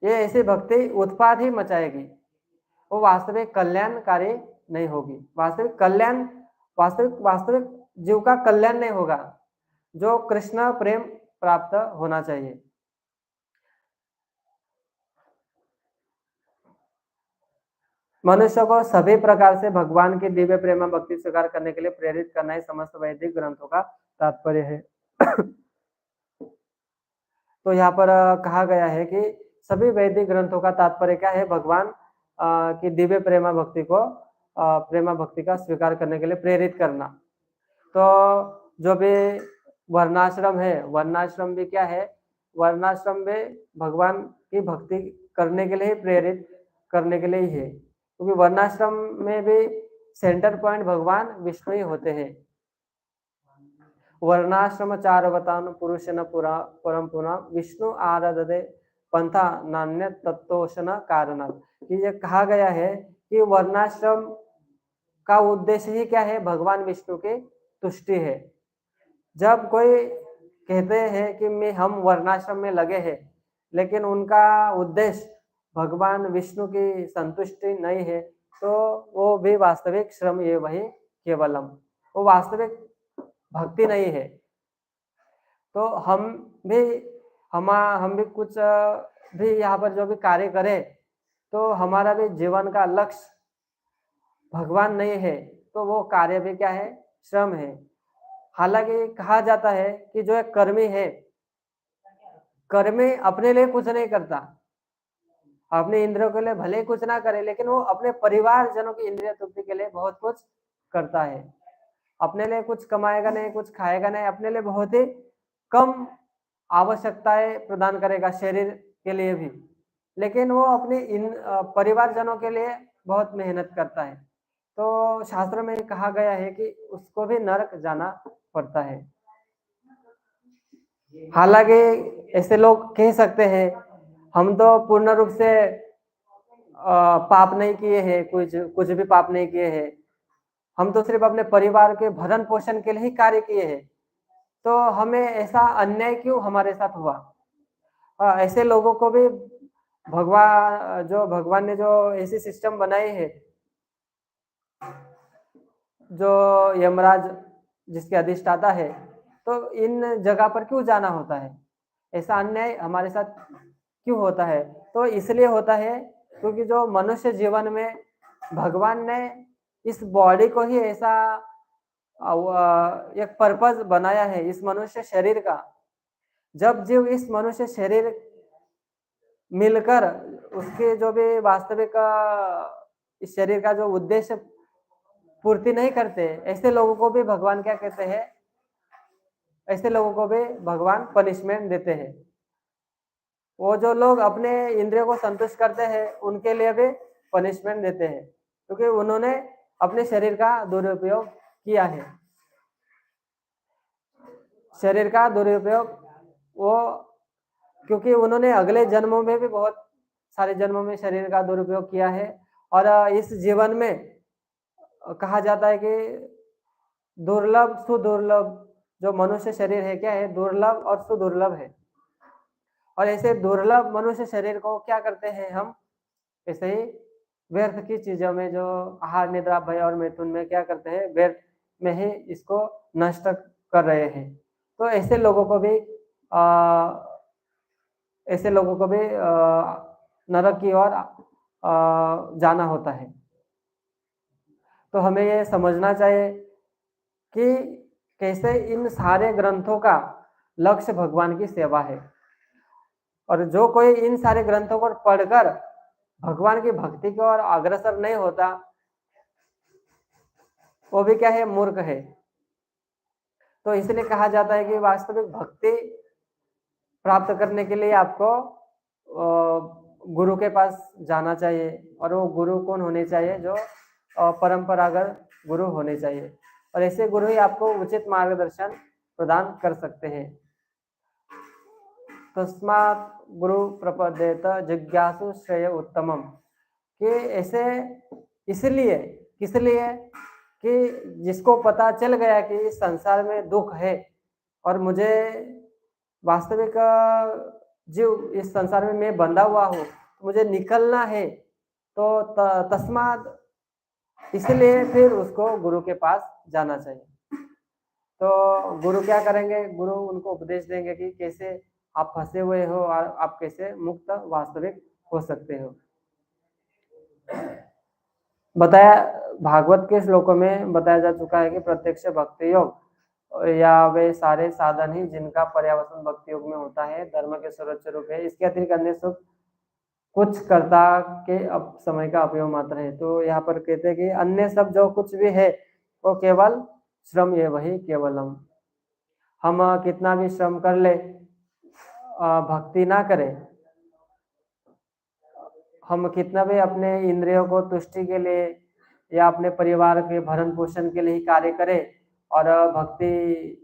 ये ऐसी भक्ति उत्पात ही मचाएगी, वो वास्तविक कल्याणकारी नहीं होगी। वास्तविक जीव का कल्याण नहीं होगा, जो कृष्ण प्रेम प्राप्त होना चाहिए। मनुष्य को सभी प्रकार से भगवान की दिव्य प्रेम भक्ति स्वीकार करने के लिए प्रेरित करना ही समस्त वैदिक ग्रंथों का तात्पर्य है। तो यहाँ पर कहा गया है कि सभी वैदिक ग्रंथों का तात्पर्य क्या है? भगवान की दिव्य प्रेमा भक्ति को प्रेमा भक्ति का स्वीकार करने के लिए प्रेरित करना। तो जो भी वर्णाश्रम है, वर्णाश्रम भी क्या है? वर्णाश्रम में भगवान की भक्ति करने के लिए प्रेरित करने के लिए ही है, क्योंकि वर्णाश्रम में भी सेंटर पॉइंट भगवान विष्णु ही होते हैं। वर्णाश्रम चारवतान पुरुषन परम पुना विष्णु आराधते पंथा नान्य तत्वोषण कारण। ये कहा गया है कि वर्णाश्रम का उद्देश्य ही क्या है? भगवान विष्णु की तुष्टि है। जब कोई कहते हैं कि हम वर्णाश्रम में लगे हैं, लेकिन उनका उद्देश्य भगवान विष्णु की संतुष्टि नहीं है, तो वो भी वास्तविक श्रम ये वही केवलम, वो वास्तविक भक्ति नहीं है। तो भी हम भी कुछ भी यहाँ पर जो भी कार्य करें, तो हमारा भी जीवन का लक्ष्य भगवान नहीं है, तो वो कार्य भी क्या है, श्रम है। हालांकि कहा जाता है कि जो एक कर्मी है, कर्मी अपने लिए कुछ नहीं करता, अपने इंद्रियों के लिए भले ही कुछ ना करे, लेकिन वो अपने परिवार जनों की इंद्रिय तृप्ति के लिए बहुत कुछ करता है। अपने लिए कुछ कमाएगा नहीं, कुछ खाएगा नहीं, अपने लिए बहुत ही कम आवश्यकताएं प्रदान करेगा शरीर के लिए भी, लेकिन वो अपने इन परिवारजनों के लिए बहुत मेहनत करता है। तो शास्त्र में कहा गया है कि उसको भी नरक जाना पड़ता है। हालांकि ऐसे लोग कह सकते हैं हम तो पूर्ण रूप से पाप नहीं किए हैं, कुछ भी पाप नहीं किए हैं, हम तो सिर्फ अपने परिवार के भरण पोषण के लिए ही कार्य किए हैं, तो हमें ऐसा अन्याय क्यों हमारे साथ हुआ। ऐसे लोगों को भी भगवान ने जो ऐसी सिस्टम बनाई है, जो यमराज जिसके अधिष्ठाता है, तो इन जगह पर क्यों जाना होता है, ऐसा अन्याय हमारे साथ क्यों होता है। तो इसलिए होता है क्योंकि जो मनुष्य जीवन में भगवान ने इस बॉडी को ही ऐसा एक पर्पस बनाया है, इस मनुष्य शरीर का। जब जीव इस मनुष्य शरीर मिलकर उसके जो भी वास्तविक इस शरीर का जो उद्देश्य पूर्ति नहीं करते, ऐसे लोगों को भी भगवान क्या कहते हैं, ऐसे लोगों को भी भगवान पनिशमेंट देते हैं। वो जो लोग अपने इंद्रियों को संतुष्ट करते हैं, उनके लिए भी पनिशमेंट देते हैं, क्योंकि उन्होंने अपने शरीर का दुरुपयोग किया है। शरीर का दुरुपयोग वो क्योंकि उन्होंने अगले जन्मों में भी बहुत सारे जन्मों में शरीर का दुरुपयोग किया है, और इस जीवन में कहा जाता है कि दुर्लभ सुदुर्लभ जो मनुष्य शरीर है, क्या है, दुर्लभ और सुदुर्लभ है। और ऐसे दुर्लभ मनुष्य शरीर को क्या करते हैं हम, ऐसे ही व्यर्थ की चीजों में, जो आहार निद्रा भय और मैथुन में क्या करते हैं, व्यर्थ में ही इसको नष्ट कर रहे हैं। तो ऐसे लोगों को भी नरक की ओर जाना होता है। तो हमें ये समझना चाहिए कि कैसे इन सारे ग्रंथों का लक्ष्य भगवान की सेवा है, और जो कोई इन सारे ग्रंथों को पढ़कर भगवान की भक्ति की ओर अग्रसर नहीं होता, वो भी क्या है, मूर्ख है। तो इसलिए कहा जाता है कि वास्तविक भक्ति प्राप्त करने के लिए आपको गुरु के पास जाना चाहिए, और वो गुरु कौन होने चाहिए, जो परंपरागत गुरु होने चाहिए, और ऐसे गुरु ही आपको उचित मार्गदर्शन प्रदान कर सकते हैं। तस्मात् गुरु प्रपद्येत जिज्ञासु श्रेय उत्तमम, कि ऐसे इसलिए किसलिए कि जिसको पता चल गया कि इस संसार में दुख है, और मुझे वास्तविक जीव इस संसार में मैं बंधा हुआ हूँ, मुझे निकलना है, तो तस्मात् इसलिए फिर उसको गुरु के पास जाना चाहिए। तो गुरु क्या करेंगे, गुरु उनको उपदेश देंगे कि कैसे आप फंसे हुए हो और आप कैसे मुक्त वास्तविक हो सकते हो। बताया भागवत के श्लोकों में बताया जा चुका है कि प्रत्यक्ष भक्ति योग या वे सारे साधन ही जिनका पर्यावसन भक्ति योग में होता है, धर्म के सर्वोच्च रूप है। इसके अतिरिक्त अन्य सुख कुछ कर्ता के समय का अपयोग मात्र है। तो यहाँ पर कहते हैं कि अन्य सब जो कुछ भी है वो केवल श्रम ये वही केवलम। हम कितना भी श्रम कर ले, भक्ति ना करें, हम कितना भी अपने इंद्रियों को तुष्टि के लिए या अपने परिवार के भरण पोषण के लिए ही कार्य करें और भक्ति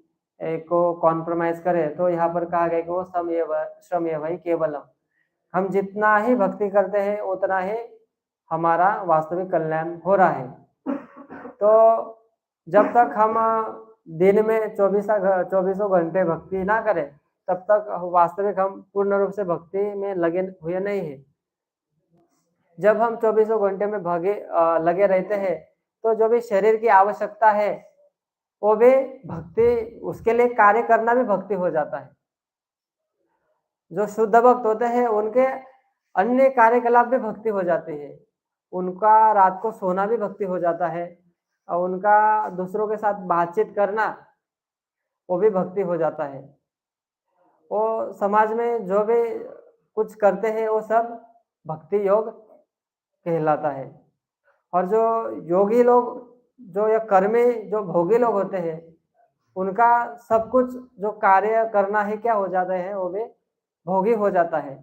को कॉम्प्रोमाइज करें, तो यहाँ पर कहा गया कि वो श्रम ये वही केवलम। हम जितना ही भक्ति करते हैं उतना ही हमारा वास्तविक कल्याण हो रहा है। तो जब तक हम दिन में 24 घंटे भक्ति ना करें तब तक वास्तविक हम पूर्ण रूप से भक्ति में लगे हुए नहीं है। जब हम 24 घंटे में लगे रहते हैं तो जो भी शरीर की आवश्यकता है वो भी भक्ति, उसके लिए कार्य करना भी भक्ति हो जाता है। जो शुद्ध भक्त होते हैं उनके अन्य कार्यकलाप भी भक्ति हो जाती है। उनका रात को सोना भी भक्ति हो जाता है और उनका दूसरों के साथ बातचीत करना वो भी भक्ति हो जाता है। वो समाज में जो भी कुछ करते हैं वो सब भक्ति योग कहलाता है। और जो योगी लोग, जो या कर्मी, जो भोगी लोग होते हैं, उनका सब कुछ जो कार्य करना है क्या हो जाता है, वो भी भोगी हो जाता है।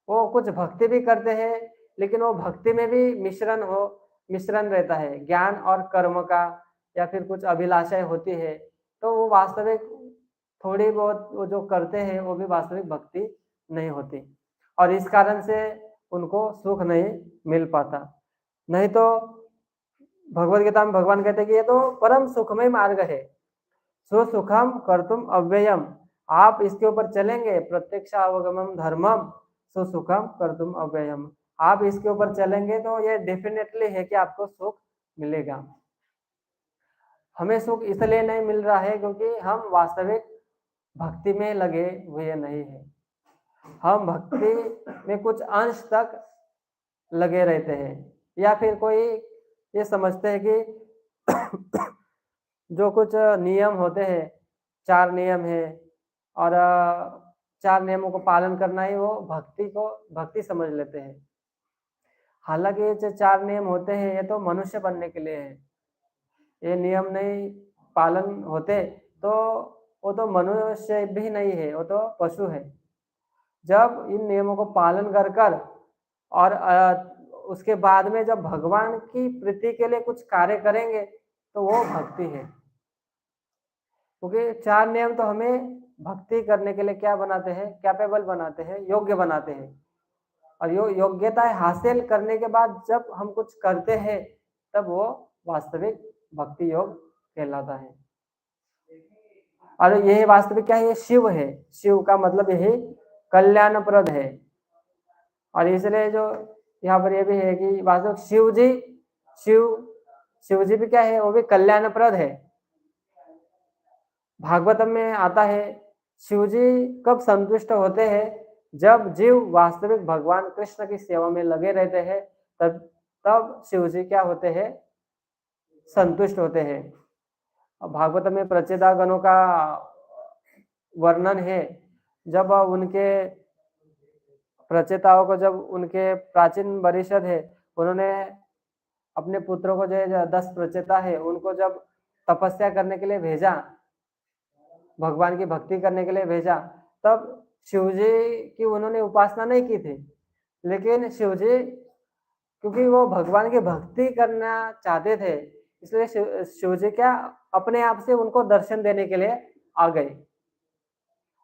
वो कुछ भक्ति भी करते हैं लेकिन वो भक्ति में भी मिश्रण रहता है ज्ञान और कर्म का, या फिर कुछ अभिलाषाएं होती है, तो वो वास्तविक थोड़ी बहुत वो जो करते हैं वो भी वास्तविक भक्ति नहीं होती और इस कारण से उनको सुख नहीं मिल पाता। नहीं तो भगवद गीता में भगवान कहते हैं कि ये तो परम सुखमय मार्ग है, सुसुखम कर्तुम अव्ययम। आप इसके ऊपर चलेंगे, प्रत्यक्ष अवगमम धर्मम सुसुखम कर्तुम अव्ययम। आप इसके ऊपर चलेंगे तो ये डेफिनेटली है कि आपको सुख मिलेगा। हमें सुख इसलिए नहीं मिल रहा है क्योंकि हम वास्तविक भक्ति में लगे हुए नहीं हैं। हम भक्ति में कुछ अंश तक लगे रहते हैं, या फिर कोई ये समझते हैं कि जो कुछ नियम होते हैं, 4 नियम है और 4 नियमों को पालन करना ही वो भक्ति समझ लेते हैं। हालांकि ये जो 4 नियम होते हैं ये तो मनुष्य बनने के लिए है। ये नियम नहीं पालन होते तो वो तो मनुष्य भी नहीं है, वो तो पशु है। जब इन नियमों को पालन कर और उसके बाद में जब भगवान की प्रीति के लिए कुछ कार्य करेंगे तो वो भक्ति है। क्योंकि 4 नियम तो हमें भक्ति करने के लिए क्या बनाते हैं, कैपेबल बनाते हैं, योग्य बनाते हैं। और योग्यता हासिल करने के बाद जब हम कुछ करते हैं तब वो वास्तविक भक्ति योग कहलाता है। और यही वास्तविक क्या है, ये शिव है। शिव का मतलब यही कल्याणप्रद है। और इसलिए जो यहाँ पर ये भी है कि वास्तविक शिव जी भी क्या है, वो भी कल्याणप्रद है। भागवतम में आता है शिव जी कब संतुष्ट होते हैं, जब जीव वास्तविक भगवान कृष्ण की सेवा में लगे रहते हैं, तब शिव जी क्या होते हैं, संतुष्ट होते हैं। भागवत में प्रचेतागणों का वर्णन है। जब उनके प्रचेताओं को, जब उनके प्राचीन परिषद है, उन्होंने अपने पुत्रों को, जो 10 प्रचेता है, उनको जब तपस्या करने के लिए भेजा, भगवान की भक्ति करने के लिए भेजा, तब शिवजी की उन्होंने उपासना नहीं की थी। लेकिन शिवजी क्योंकि वो भगवान की भक्ति करना चाहते थे, इसलिए शिवजी क्या अपने आप से उनको दर्शन देने के लिए आ गए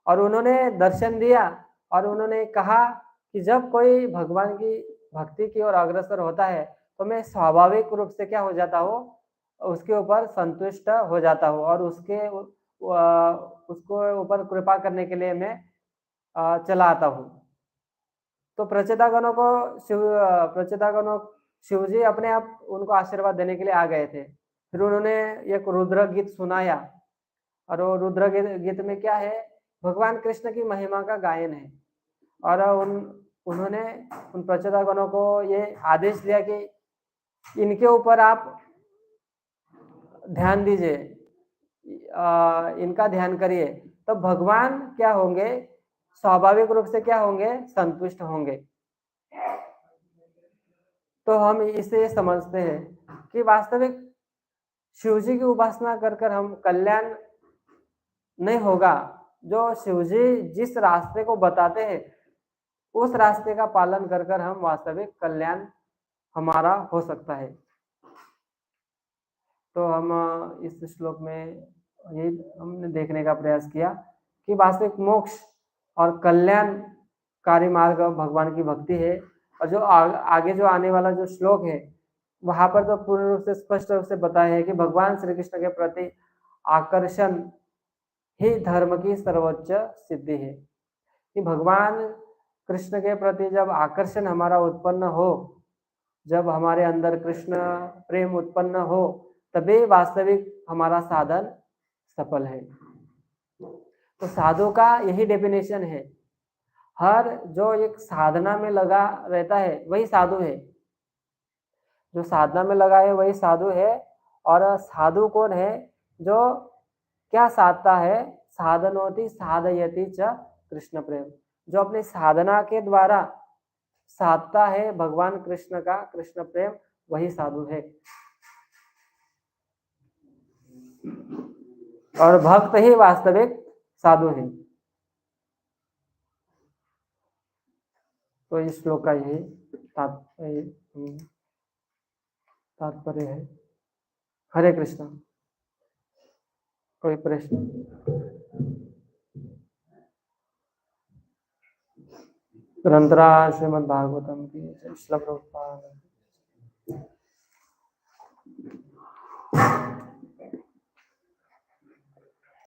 और उन्होंने दर्शन दिया और उन्होंने कहा कि जब कोई भगवान की भक्ति की ओर अग्रसर होता है तो मैं स्वाभाविक रूप से क्या हो जाता हूँ, उसके ऊपर संतुष्ट हो जाता हूँ और उसको ऊपर कृपा करने के लिए मैं चला आता हूँ। तो प्रचेतागणों शिवजी अपने आप उनको आशीर्वाद देने के लिए आ गए थे। फिर उन्होंने एक रुद्र गीत सुनाया और वो रुद्र गीत में क्या है, भगवान कृष्ण की महिमा का गायन है। और उन्होंने उन प्रचेतागणों को ये आदेश दिया कि इनके ऊपर आप ध्यान दीजिए, इनका ध्यान करिए, तो भगवान क्या होंगे, स्वाभाविक रूप से क्या होंगे, संतुष्ट होंगे। तो हम इसे समझते हैं कि वास्तविक शिवजी की उपासना कर हम कल्याण नहीं होगा। जो शिवजी जिस रास्ते को बताते हैं उस रास्ते का पालन कर हम वास्तविक कल्याण हमारा हो सकता है। तो हम इस श्लोक में ये हमने देखने का प्रयास किया कि वास्तविक मोक्ष और कल्याणकारी मार्ग भगवान की भक्ति है। और जो आगे जो आने वाला जो श्लोक है वहां पर तो पूर्ण रूप से स्पष्ट रूप से बताया है कि भगवान श्री कृष्ण के प्रति आकर्षण ही धर्म की सर्वोच्च सिद्धि है। कि भगवान कृष्ण के प्रति जब आकर्षण हमारा उत्पन्न हो, जब हमारे अंदर कृष्ण प्रेम उत्पन्न हो, तभी वास्तविक हमारा साधन सफल है। तो साधु का यही डेफिनेशन है। हर जो एक साधना में लगा रहता है वही साधु है, जो साधना में लगा है वही साधु है। और साधु कौन है? जो क्या साधता है? साधनोति साधयति च कृष्ण प्रेम, जो अपनी साधना के द्वारा साधता है भगवान कृष्ण का कृष्ण प्रेम, वही साधु है। और भक्त ही वास्तविक साधु है। तो इस श्लोक का यही तात्पर्य है। हरे कृष्ण। कोई प्रश्न? ग्रंथराज श्रीमद् भागवतम की जय। श्रील प्रभुपाद।